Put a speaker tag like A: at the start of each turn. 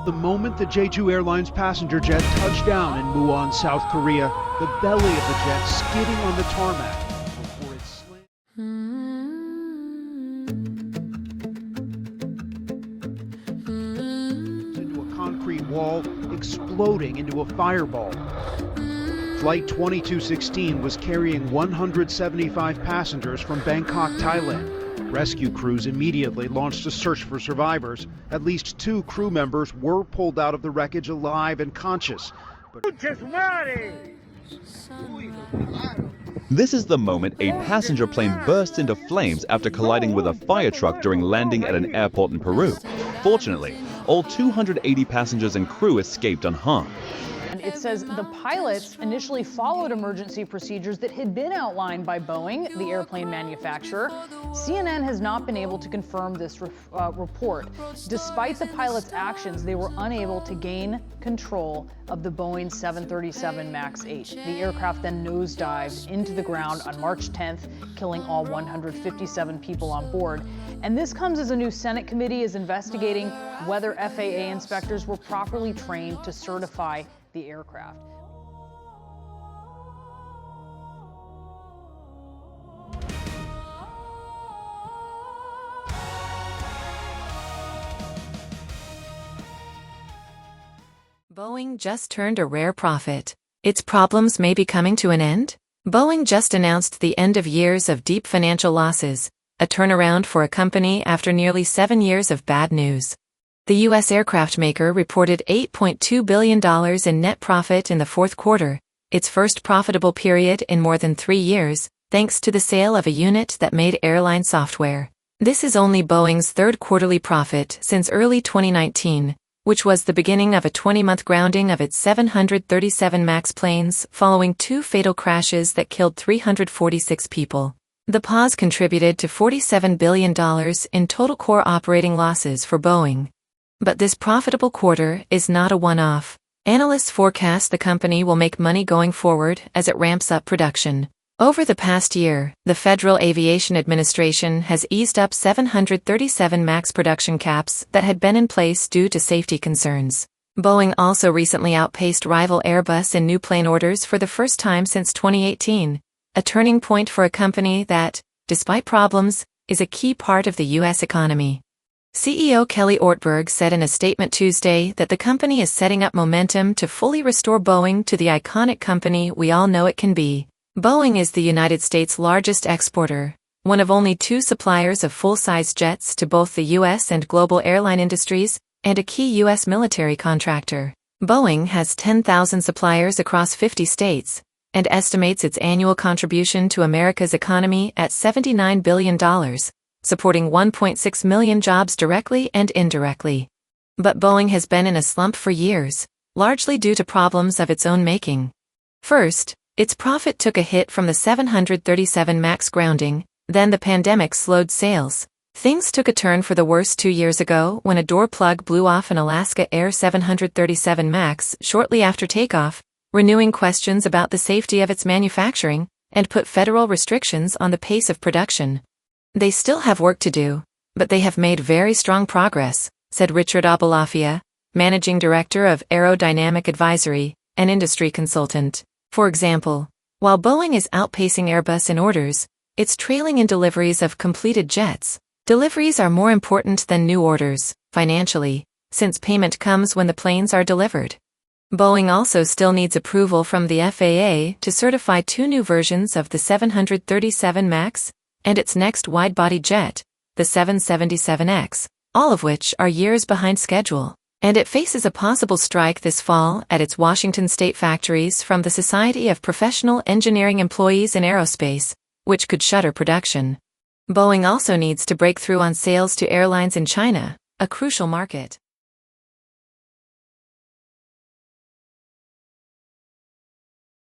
A: The moment the Jeju Airlines passenger jet touched down in Muon, South Korea, the belly of the jet skidding on the tarmac before it slammed into a concrete wall, exploding into a fireball. Flight 2216 was carrying 175 passengers from Bangkok, Thailand. Rescue crews immediately launched a search for survivors. At least 2 crew members were pulled out of the wreckage alive and conscious.
B: This is the moment a passenger plane bursts into flames after colliding with a fire truck during landing at an airport in Peru. Fortunately, all 280 passengers and crew escaped unharmed.
C: It says the pilots initially followed emergency procedures that had been outlined by Boeing, the airplane manufacturer. CNN has not been able to confirm this report. Despite the pilots' actions, they were unable to gain control of the Boeing 737 MAX 8. The aircraft then nosedived into the ground on March 10th, killing all 157 people on board. And this comes as a new Senate committee is investigating whether FAA inspectors were properly trained to certify the aircraft.
D: Boeing just turned a rare profit. Its problems may be coming to an end? Boeing just announced the end of years of deep financial losses, a turnaround for a company after nearly 7 years of bad news. The U.S. aircraft maker reported $8.2 billion in net profit in the fourth quarter, its first profitable period in more than 3 years, thanks to the sale of a unit that made airline software. This is only Boeing's third quarterly profit since early 2019, which was the beginning of a 20-month grounding of its 737 MAX planes following 2 fatal crashes that killed 346 people. The pause contributed to $47 billion in total core operating losses for Boeing. But this profitable quarter is not a one-off. Analysts forecast the company will make money going forward as it ramps up production. Over the past year, the Federal Aviation Administration has eased up 737 MAX production caps that had been in place due to safety concerns. Boeing also recently outpaced rival Airbus in new plane orders for the first time since 2018, a turning point for a company that, despite problems, is a key part of the U.S. economy. CEO Kelly Ortberg said in a statement Tuesday that the company is setting up momentum to fully restore Boeing to the iconic company we all know it can be. Boeing is the United States' largest exporter, one of only 2 suppliers of full-size jets to both the U.S. and global airline industries, and a key U.S. military contractor. Boeing has 10,000 suppliers across 50 states, and estimates its annual contribution to America's economy at $79 billion. Supporting 1.6 million jobs directly and indirectly. But Boeing has been in a slump for years, largely due to problems of its own making. First, its profit took a hit from the 737 MAX grounding, then the pandemic slowed sales. Things took a turn for the worse 2 years ago when a door plug blew off an Alaska Air 737 MAX shortly after takeoff, renewing questions about the safety of its manufacturing, and put federal restrictions on the pace of production. They still have work to do, but they have made very strong progress, said Richard Abalafia, managing director of Aerodynamic Advisory, an industry consultant. For example, while Boeing is outpacing Airbus in orders, it's trailing in deliveries of completed jets. Deliveries are more important than new orders, financially, since payment comes when the planes are delivered. Boeing also still needs approval from the FAA to certify 2 new versions of the 737 MAX, and its next wide-body jet, the 777X, all of which are years behind schedule. And it faces a possible strike this fall at its Washington state factories from the Society of Professional Engineering Employees in Aerospace, which could shutter production. Boeing also needs to break through on sales to airlines in China, a crucial market.